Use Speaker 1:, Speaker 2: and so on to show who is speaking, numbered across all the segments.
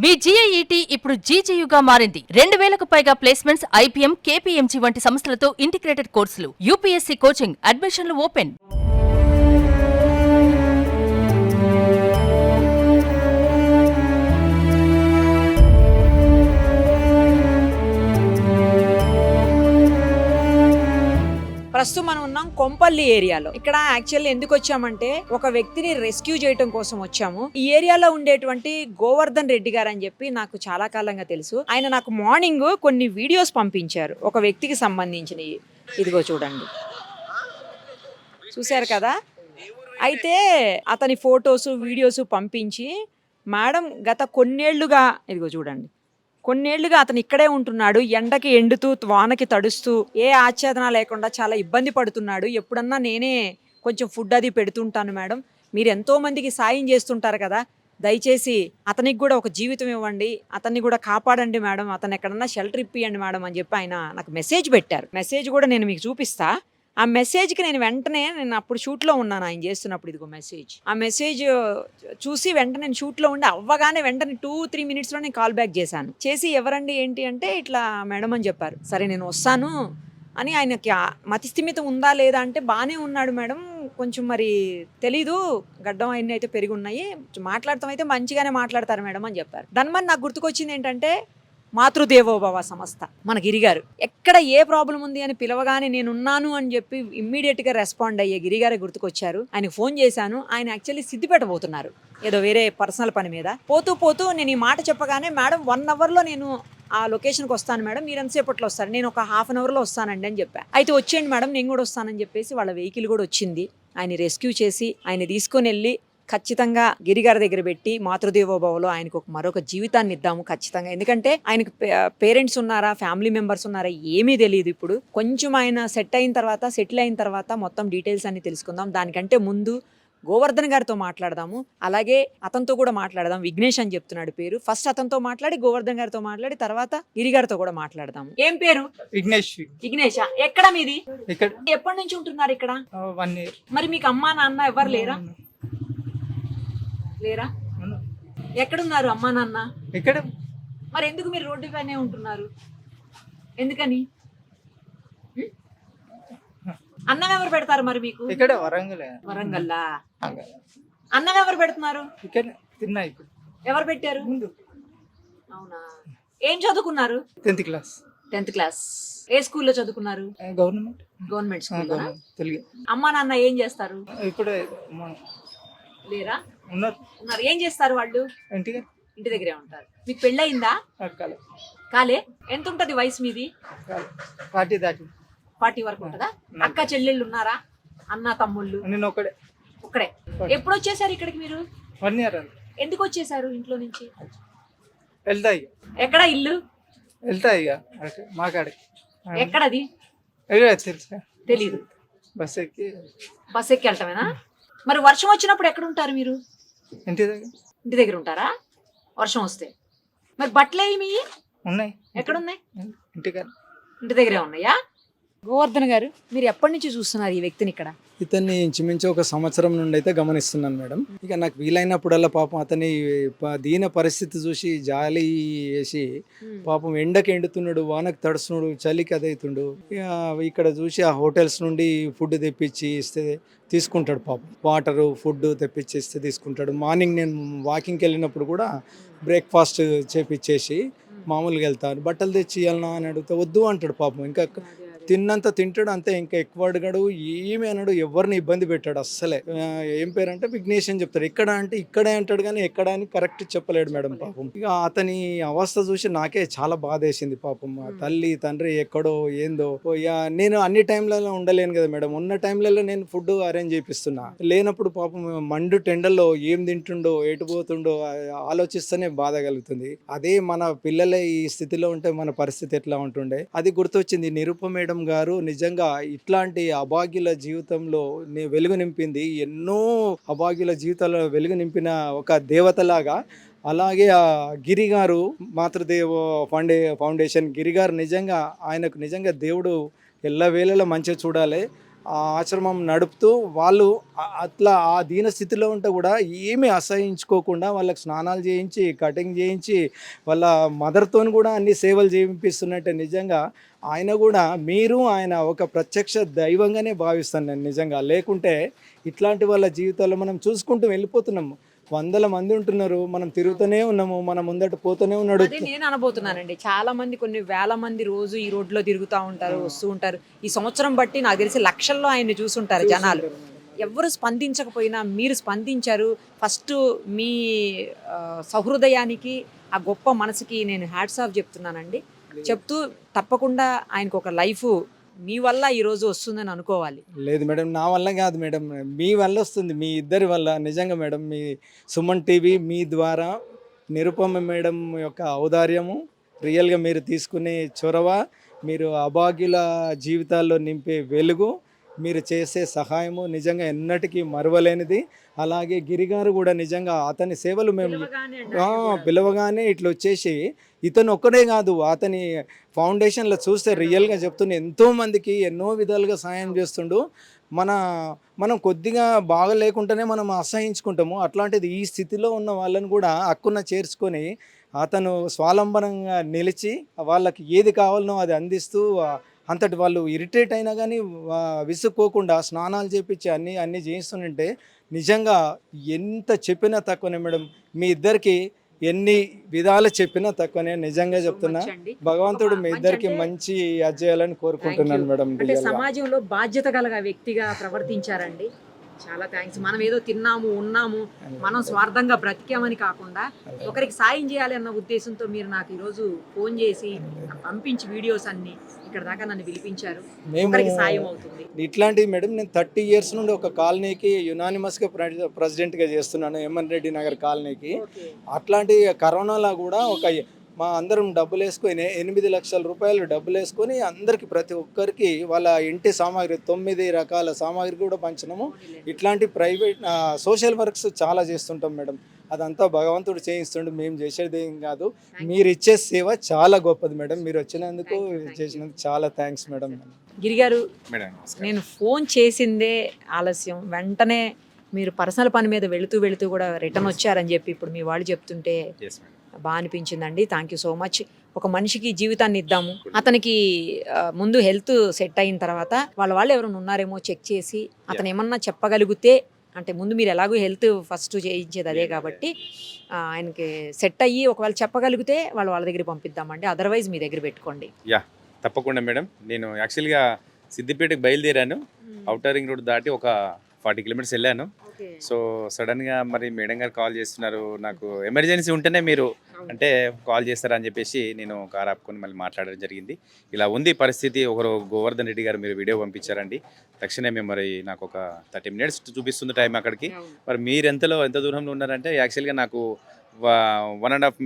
Speaker 1: మీ జీఐఈటీ ఇప్పుడు జీజేయుగా మారింది. 2000కు పైగా ప్లేస్మెంట్స్, ఐపీఎం, కేపీఎంజీ వంటి సంస్థలతో ఇంటిగ్రేటెడ్ కోర్సులు. యూపీఎస్సీ కోచింగ్, అడ్మిషన్లు ఓపెన్.
Speaker 2: ప్రస్తుతం మనం ఉన్నాం కొంపల్లి ఏరియాలో. ఇక్కడ యాక్చువల్లీ ఎందుకు వచ్చామంటే ఒక వ్యక్తిని రెస్క్యూ చేయడం కోసం వచ్చాము. ఈ ఏరియాలో ఉండేటువంటి గోవర్ధన్ రెడ్డి గారు అని చెప్పి నాకు చాలా కాలంగా తెలుసు. ఆయన నాకు మార్నింగ్ కొన్ని వీడియోస్ పంపించారు ఒక వ్యక్తికి సంబంధించినవి. ఇదిగో చూడండి, చూశారు కదా. అయితే అతని ఫొటోస్ వీడియోస్ పంపించి, మేడం గత కొన్నేళ్లుగా, ఇదిగో చూడండి, కొన్నేళ్లుగా అతను ఇక్కడే ఉంటున్నాడు. ఎండకి ఎండుతూ వానకి తడుస్తూ ఏ ఆచ్ఛాదన లేకుండా చాలా ఇబ్బంది పడుతున్నాడు. ఎప్పుడన్నా నేనే కొంచెం ఫుడ్ అది పెడుతుంటాను మేడం. మీరు ఎంతో మందికి సాయం చేస్తుంటారు కదా, దయచేసి అతనికి కూడా ఒక జీవితం ఇవ్వండి, అతన్ని కూడా కాపాడండి మేడం, అతను ఎక్కడన్నా షెల్టర్ ఇప్పియండి మేడం అని చెప్పి ఆయన నాకు మెసేజ్ పెట్టారు. మెసేజ్ కూడా నేను మీకు చూపిస్తా. ఆ మెసేజ్కి నేను అప్పుడు షూట్లో ఉన్నాను ఆయన చేస్తున్నప్పుడు. ఇదిగో మెసేజ్. ఆ మెసేజ్ చూసి వెంటనే నేను షూట్లో ఉండి అవ్వగానే వెంటనే 2-3 మినిట్స్లో నేను కాల్ బ్యాక్ చేసి ఎవరండి ఏంటి అంటే ఇట్లా మేడం అని చెప్పారు. సరే నేను వస్తాను అని. ఆయనకి మతిస్థిమితం ఉందా లేదా అంటే బాగానే ఉన్నాడు మేడం, కొంచెం మరి తెలీదు, గడ్డం అన్నీ అయితే పెరిగి ఉన్నాయి, మాట్లాడతాం అయితే మంచిగానే మాట్లాడతారు మేడం అని చెప్పారు. దాని నాకు గుర్తుకొచ్చింది ఏంటంటే మాతృదేవోభవ సంస్థ, మన గిరిగారు. ఎక్కడ ఏ ప్రాబ్లం ఉంది అని పిలవగానే నేనున్నాను అని చెప్పి ఇమ్మీడియట్గా రెస్పాండ్ అయ్యే గిరిగారే గుర్తుకొచ్చారు. ఆయనకు ఫోన్ చేశాను. ఆయన యాక్చువల్లీ సిద్దిపేట పోతున్నారు ఏదో వేరే పర్సనల్ పని మీద. పోతూ నేను ఈ మాట చెప్పగానే, మేడం 1 అవర్లో నేను ఆ లొకేషన్కి వస్తాను మేడం, మీరు ఎంతసేపట్లో వస్తారు, నేను ఒక ½ అన్ అవర్లో వస్తానండి అని చెప్పా. అయితే వచ్చేయండి మేడం, నేను కూడా వస్తానని చెప్పేసి వాళ్ళ వెహికల్ కూడా వచ్చింది. ఆయన రెస్క్యూ చేసి ఆయన తీసుకొని వెళ్ళి ఖచ్చితంగా గిరిగారి దగ్గర పెట్టి మాతృదేవోభవలో ఆయనకు మరొక జీవితాన్ని ఇద్దాము ఖచ్చితంగా. ఎందుకంటే ఆయనకు పేరెంట్స్ ఉన్నారా, ఫ్యామిలీ మెంబర్స్ ఉన్నారా ఏమీ తెలియదు. ఇప్పుడు కొంచెం ఆయన సెటిల్ అయిన తర్వాత మొత్తం డీటెయిల్స్ అన్ని తెలుసుకుందాం. దానికంటే ముందు గోవర్ధన్ గారితో మాట్లాడదాము, అలాగే అతనితో కూడా మాట్లాడదాం. విఘ్నేష్ అని చెప్తున్నాడు పేరు. ఫస్ట్ అతనితో మాట్లాడి గోవర్ధన్ గారితో మాట్లాడి తర్వాత గిరిగారితో కూడా మాట్లాడదాము. ఏం పేరు?
Speaker 3: విఘ్నేష్.
Speaker 2: విఘ్నేష్. ఎక్కడ మీది?
Speaker 3: ఇక్కడ.
Speaker 2: ఎప్పటి నుంచి ఉంటున్నారు ఇక్కడ?
Speaker 3: 1 year.
Speaker 2: మరి మీకు అమ్మా నాన్న ఎవరు లేరా? ఎక్కడున్నారు అమ్మా నాన్న?
Speaker 3: ఇక్కడ.
Speaker 2: మరి ఎందుకు మీరు రోడ్డు పైనే ఉంటున్నారు? ఎందుకని? అన్నం ఎవరు పెడతారు మరి మీకు?
Speaker 3: ఇక్కడ
Speaker 2: వరంగల్లా. అన్నం ఎవరు పెడుతున్నారు?
Speaker 3: ఇక్కడ తిన్నా. ఇప్పుడు
Speaker 2: ఎవరు పెట్టారు?
Speaker 3: ముందు.
Speaker 2: అవునా. ఏం చదువుకున్నారు?
Speaker 3: 10th class.
Speaker 2: 10th class. ఏ స్కూల్లో చదువుకున్నారు? Government school.
Speaker 3: తెలుగు.
Speaker 2: అమ్మా నాన్న ఏం చేస్తారు?
Speaker 3: ఇప్పుడు
Speaker 2: లేరా?
Speaker 3: ఉన్నారు.
Speaker 2: ఏం చేస్తారు వాళ్ళు? ఇంటి దగ్గరే ఉంటారు. మీకు పెళ్ళయిందా? కాలే. ఎంత ఉంటది వయసు మీది? 40 వరకు ఉంటుందా? అక్క చెల్లెళ్ళు ఉన్నారా? అన్న తమ్ముళ్ళు?
Speaker 3: నేను
Speaker 2: ఒక్కడే. ఎప్పుడు వచ్చేసారు ఇక్కడికి మీరు?
Speaker 3: 1 year.
Speaker 2: ఎందుకు వచ్చేసారు ఇంట్లో నుంచి?
Speaker 3: వెళ్తా.
Speaker 2: ఎక్కడ ఇల్లు?
Speaker 3: వెళ్తా ఇక మాకాడికి.
Speaker 2: ఎక్కడది?
Speaker 3: తెలుసా?
Speaker 2: తెలీదు.
Speaker 3: బస్ ఎక్కి
Speaker 2: వెళ్ళటమేనా? మరి వర్షం వచ్చినప్పుడు ఎక్కడ ఉంటారు మీరు?
Speaker 3: ఇంటి
Speaker 2: దగ్గర ఉంటారా వర్షం వస్తే? మరి బట్టలు ఏమి
Speaker 3: ఉన్నాయి?
Speaker 2: ఎక్కడున్నాయి?
Speaker 3: ఇంటి
Speaker 2: దగ్గరే ఉన్నాయా? గోవర్ధన్ గారు, మీరు ఎప్పటి నుంచి చూస్తున్నారు ఈ వ్యక్తిని ఇక్కడ?
Speaker 4: ఇతన్ని ఇంచుమించు 1 సంవత్సరం నుండి అయితే గమనిస్తున్నాను మేడం. ఇక నాకు వీలైనప్పుడల్లా పాపం అతని దీన పరిస్థితి చూసి జాలి వేసి, పాపం ఎండకి ఎండుతున్నాడు, వానకు తడుస్తున్నాడు, చలికి అదవుతుండు. ఇక ఇక్కడ చూసి ఆ హోటల్స్ నుండి ఫుడ్ తెప్పించి ఇస్తే తీసుకుంటాడు. పాపం వాటరు ఫుడ్ తెప్పించి ఇస్తే తీసుకుంటాడు. మార్నింగ్ నేను వాకింగ్కి వెళ్ళినప్పుడు కూడా బ్రేక్ఫాస్ట్ చేపించేసి మామూలుగా వెళ్తాను. బట్టలు తెచ్చి ఇవ్వాలన్నా అని అడిగితే వద్దు అంటాడు పాపం. ఇంకా తిన్నంత తింటాడు అంతే, ఇంకా ఎక్కువ అడిగాడు, ఏమి అన్నాడు, ఎవరిని ఇబ్బంది పెట్టాడు అస్సలే. ఏం పేరు అంటే విఘ్నేష్ అని చెప్తాడు. ఇక్కడ అంటే ఇక్కడే అంటాడు కానీ ఎక్కడ అని కరెక్ట్ చెప్పలేడు మేడం పాపం. ఇక అతని అవస్థ చూసి నాకే చాలా బాధ వేసింది పాపం. తల్లి తండ్రి ఎక్కడో ఏందో. ఇక నేను అన్ని టైంలలో ఉండలేను కదా మేడం, ఉన్న టైంలలో నేను ఫుడ్ అరేంజ్ చేపిస్తున్నా. లేనప్పుడు పాపం మండు టెండల్లో ఏం తింటుండో ఎటు పోతుండో ఆలోచిస్తేనే బాధ కలుగుతుంది. అదే మన పిల్లలే ఈ స్థితిలో ఉంటే మన పరిస్థితి ఎట్లా ఉంటుండే. అది గుర్తొచ్చింది. నిరుప మేడం గారు నిజంగా ఇట్లాంటి అభాగ్యుల జీవితంలో వెలుగు నింపింది. ఎన్నో అభాగ్యుల జీవితాల్లో వెలుగు నింపిన ఒక దేవతలాగా. అలాగే ఆ గిరి గారు, మాతృదేవ ఫౌండేషన్ గిరి గారు, ఆయనకు నిజంగా దేవుడు ఎల్లవేళలా మంచిగా చూడాలి. ఆ ఆశ్రమం నడుపుతూ వాళ్ళు అట్లా ఆ దీన స్థితిలో ఉంటే కూడా ఏమీ అసహించుకోకుండా వాళ్ళకి స్నానాలు చేయించి కటింగ్ చేయించి వాళ్ళ మదర్తో కూడా అన్ని సేవలు చేయింపిస్తున్నట్టే నిజంగా ఆయన కూడా మీరు ఆయన ఒక ప్రత్యక్ష దైవంగానే భావిస్తాను నేను నిజంగా. లేకుంటే ఇట్లాంటి వాళ్ళ జీవితాల్లో మనం చూసుకుంటూ వెళ్ళిపోతున్నాము. వందల మంది ఉంటున్నారు, మనం తిరుగుతూనే ఉన్నాము, మన ముందట పోతూనే ఉన్నాడు.
Speaker 2: అదే నేను అనబోతున్నానండి. చాలా మంది కొన్ని వేల మంది రోజు ఈ రోడ్లో తిరుగుతూ ఉంటారు, వస్తూ ఉంటారు. ఈ సంవత్సరం బట్టి నాకు తెలిసి లక్షల్లో ఆయన్ని చూసుంటారు జనాలు. ఎవరు స్పందించకపోయినా మీరు స్పందించారు. ఫస్ట్ మీ సహృదయానికి, ఆ గొప్ప మనసుకి నేను హ్యాట్స్ ఆఫ్ చెప్తున్నానండి. చెప్తూ తప్పకుండా ఆయనకు ఒక లైఫ్ మీ వల్ల ఈరోజు వస్తుందని అనుకోవాలి.
Speaker 4: లేదు మేడం, నా వల్ల కాదు మేడం, మీ వల్ల వస్తుంది, మీ ఇద్దరి వల్ల. నిజంగా మేడం, మీ సుమన్ టీవీ మీ ద్వారా నిరుపమ మేడం యొక్క ఔదార్యము, రియల్గా మీరు తీసుకునే చొరవ, మీరు అభాగ్యుల జీవితాల్లో నింపే వెలుగు, మీరు చేసే సహాయము నిజంగా ఎన్నటికీ మరువలేనిది. అలాగే గిరిగారు కూడా నిజంగా అతని సేవలు మేము పిలవగానే ఇట్లా వచ్చేసి, ఇతను ఒక్కడే కాదు అతని ఫౌండేషన్లో చూస్తే రియల్గా చెప్తున్న ఎంతోమందికి ఎన్నో విధాలుగా సహాయం చేస్తుండు. మనం కొద్దిగా బాగా లేకుండానే మనం అసహించుకుంటాము. అట్లాంటిది ఈ స్థితిలో ఉన్న వాళ్ళని కూడా హక్కున చేర్చుకొని అతను స్వావలంబనంగా నిలిచి వాళ్ళకి ఏది కావాలనో అది అందిస్తూ, అంతటి వాళ్ళు ఇరిటేట్ అయినా కానీ విసుక్కోకుండా స్నానాలు చేపించి అన్నీ చేయిస్తుంటే నిజంగా ఎంత చెప్పినా తక్కువనే మేడం. మీ ఇద్దరికి ఎన్ని విధాలు చెప్పినా తక్కువనే, నిజంగా చెప్తున్నా. భగవంతుడు మీ ఇద్దరికి మంచి అధ్యాయాలని కోరుకుంటున్నాను మేడం.
Speaker 2: అంటే సమాజంలో బాధ్యత గల వ్యక్తిగా ప్రవర్తించారండి. చాలా థ్యాంక్స్. మనం ఏదో తిన్నాము, ఉన్నాము, మనం స్వార్థంగా బ్రతికామని కాకుండా ఒకరికి సాయం చేయాలి అన్న ఉద్దేశంతో మీరు నాకు ఈరోజు ఫోన్ చేసి పంపించి వీడియోస్ అన్ని ఇక్కడ దాకా నన్ను పిలిపించారు. ఒకరికి సాయం అవుతుంది.
Speaker 4: ఇట్లాంటివి మేడం నేను 30 years నుండి ఒక కాలనీకి యునానిమస్గా ప్రెసిడెంట్గా చేస్తున్నాను, ఎంఎన్ రెడ్డి నగర్ కాలనీకి. అట్లాంటి కరోనాలో కూడా మా అందరం డబ్బులు వేసుకొని 8 లక్షల రూపాయలు డబ్బులు వేసుకొని అందరికి ప్రతి ఒక్కరికి వాళ్ళ ఇంటి సామాగ్రి 9 రకాల సామాగ్రి కూడా పంచినాము. ఇట్లాంటి ప్రైవేట్ సోషల్ వర్క్స్ చాలా చేస్తుంటాం మేడం. అదంతా భగవంతుడు చేయిస్తుండు, మేము చేసేది ఏం కాదు. మీరు ఇచ్చే సేవ చాలా గొప్పది మేడం. మీరు వచ్చినందుకు చేసినందుకు చాలా థ్యాంక్స్ మేడం.
Speaker 2: గిరిగారు, నేను ఫోన్ చేసిందే ఆలస్యం, వెంటనే మీరు పర్సనల్ పని మీద వెళుతూ కూడా రిటర్న్ వచ్చారని చెప్పి ఇప్పుడు మీ వాళ్ళు చెప్తుంటే బాగా అనిపించిందండి. Thank you so much. ఒక మనిషికి జీవితాన్ని ఇద్దాము. అతనికి ముందు హెల్త్ సెట్ అయిన తర్వాత వాళ్ళు ఎవరైనా ఉన్నారేమో చెక్ చేసి అతను ఏమన్నా చెప్పగలిగితే, అంటే ముందు మీరు ఎలాగో హెల్త్ ఫస్ట్ చేయించేది అదే కాబట్టి ఆయనకి సెట్ అయ్యి ఒకవేళ చెప్పగలిగితే వాళ్ళ దగ్గర పంపిద్దామండి. అదర్వైజ్ మీ దగ్గర పెట్టుకోండి.
Speaker 5: యా, తప్పకుండా మేడం. నేను యాక్చువల్గా సిద్దిపేటకి బయలుదేరాను. ఔటర్ రింగ్ రోడ్ దాటి ఒక 40 kilometers వెళ్ళాను. సో సడన్గా మరి మేడం గారు కాల్ చేస్తున్నారు, నాకు ఎమర్జెన్సీ ఉంటేనే మీరు అంటే కాల్ చేస్తారని చెప్పేసి నేను కార్ ఆపుకొని మళ్ళీ మాట్లాడడం జరిగింది. ఇలా ఉంది పరిస్థితి. ఒకరు గోవర్ధన్ రెడ్డి గారు మీరు వీడియో పంపించారండి. తక్షణమే మరి నాకు ఒక 30 minutes చూపిస్తుంది టైం అక్కడికి. మరి మీరు ఎంత దూరంలో ఉన్నారంటే యాక్చువల్గా నాకు 1.5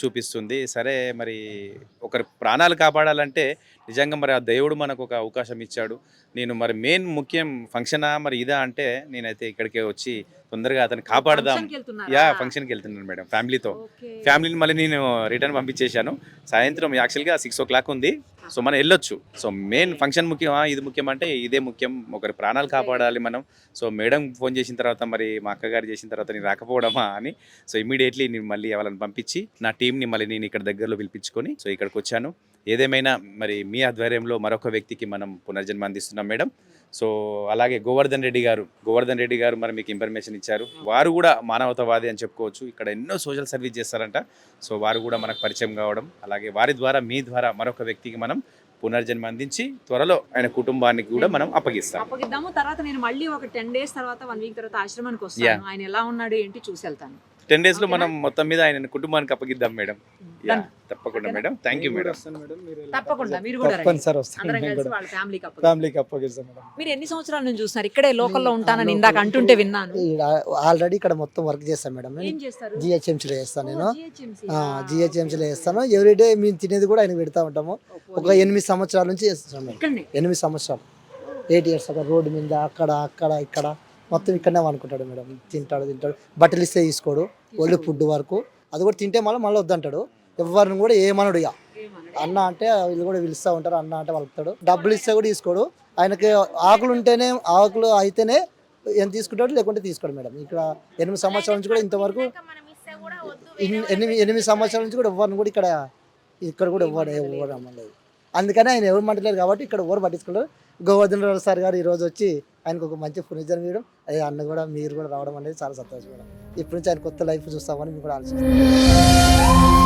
Speaker 5: చూపిస్తుంది. సరే, మరి ఒకరి ప్రాణాలు కాపాడాలంటే నిజంగా మరి ఆ దేవుడు మనకు ఒక అవకాశం ఇచ్చాడు. నేను మరి ముఖ్యం ఫంక్షనా మరి ఇదా అంటే నేనైతే ఇక్కడికే వచ్చి తొందరగా అతను కాపాడదాం. ఫంక్షన్కి వెళ్తున్నాను మేడం ఫ్యామిలీని మళ్ళీ నేను రిటర్న్ పంపించేశాను. సాయంత్రం యాక్చువల్గా 6 o'clock ఉంది. సో మనం వెళ్ళొచ్చు. సో మెయిన్ ఫంక్షన్ ముఖ్యమా ఇది ముఖ్యం అంటే ఇదే ముఖ్యం. ఒకరి ప్రాణాలు కాపాడాలి మనం. సో మేడం ఫోన్ చేసిన తర్వాత మరి మా అక్కగారు చేసిన తర్వాత నేను రాకపోవడమా అని సో ఇమీడియట్లీ నేను మళ్ళీ వాళ్ళని పంపించి నా టీంని మళ్ళీ నేను ఇక్కడ దగ్గరలో పిలిపించుకొని సో ఇక్కడికి వచ్చాను. ఏదేమైనా మరి మీ ఆధ్వర్యంలో మరొక వ్యక్తికి మనం పునర్జన్మ అందిస్తున్నాం మేడం. సో అలాగే గోవర్ధన్ రెడ్డి గారు మరి మీకు ఇన్ఫర్మేషన్ ఇచ్చారు. వారు కూడా మానవతావాది అని చెప్పుకోవచ్చు. ఇక్కడ ఎన్నో సోషల్ సర్వీస్ చేస్తారంట. సో వారు కూడా మనకు పరిచయం కావడం, అలాగే వారి ద్వారా మీ ద్వారా మరొక వ్యక్తికి మనం పునర్జన్మ అందించి త్వరలో ఆయన కుటుంబానికి కూడా మనం అప్పగిద్దాము.
Speaker 2: తర్వాత నేను మళ్ళీ ఒక 10 days తర్వాత 1 week తర్వాత ఆశ్రమానికి వస్తాను. ఆయన ఎలా ఉన్నాడు ఏంటి చూసి వెళ్తాను.
Speaker 5: 10 days లో మనం మొత్తం మీద ఆయన కుటుంబానికి అప్పగిద్దాం మేడం. తప్పకుండా మేడం. Thank you madam.
Speaker 2: తప్పకుండా మీరు కూడా
Speaker 4: ఫ్యామిలీకి అప్పగిస్తాం మేడం.
Speaker 2: మీరు ఎన్ని సంవత్సరాల నుంచి చూస్తున్నారు? ఇక్కడే లోకల్లో ఉంటానని ఇందాక అంటుంటే విన్నాను.
Speaker 6: ఆల్రెడీ ఇక్కడ మొత్తం వర్క్ చేస్తాను మేడం. జిహెచ్ఎంసీలో చేస్తాను నేను. జిహెచ్ఎంసీలో చేస్తాను. ఎవ్రీడే మేము తినేది కూడా ఆయన పెడతా ఉంటాము. ఒక 8 సంవత్సరాల నుంచి చేస్తాను. 8 సంవత్సరాలు 8 years అక్కడ రోడ్డు మీద అక్కడ ఇక్కడ మొత్తం ఇక్కడనే అనుకుంటాడు మేడం. తింటాడు, బట్టలు ఇస్తే తీసుకోడు, ఓన్లీ ఫుడ్ వరకు. అది కూడా తింటే మళ్ళీ వద్దంటాడు. ఎవరిని కూడా ఏమనడు. ఇక అన్న అంటే వీళ్ళు కూడా పిలుస్తూ ఉంటారు, అన్న అంటే వలుపుతాడు. డబ్బులు ఇస్తే కూడా తీసుకోడు, ఆయనకి ఆకులు ఉంటేనే ఆకులు అయితేనే ఏం తీసుకుంటాడు, లేకుంటే తీసుకోడు మేడం. ఇక్కడ 8 సంవత్సరాల నుంచి కూడా ఇంతవరకు 8 సంవత్సరాల నుంచి కూడా ఎవరిని కూడా ఇక్కడ కూడా ఎవరు రమ్మలేదు. అందుకని ఆయన ఎవరు మంటలేరు కాబట్టి ఇక్కడ ఎవరు పట్టించుకోలేరు. గోవర్ధన్ రావు సార్ గారు ఈరోజు వచ్చి ఆయనకు ఒక మంచి ఫర్నిచర్ ఇవ్వడం, అదే అన్న కూడా మీరు కూడా రావడం అనేది చాలా సంతోషం మేడం. ఇప్పటి నుంచి ఆయన కొత్త లైఫ్ చూస్తామని మేము కూడా ఆలోచిస్తాం.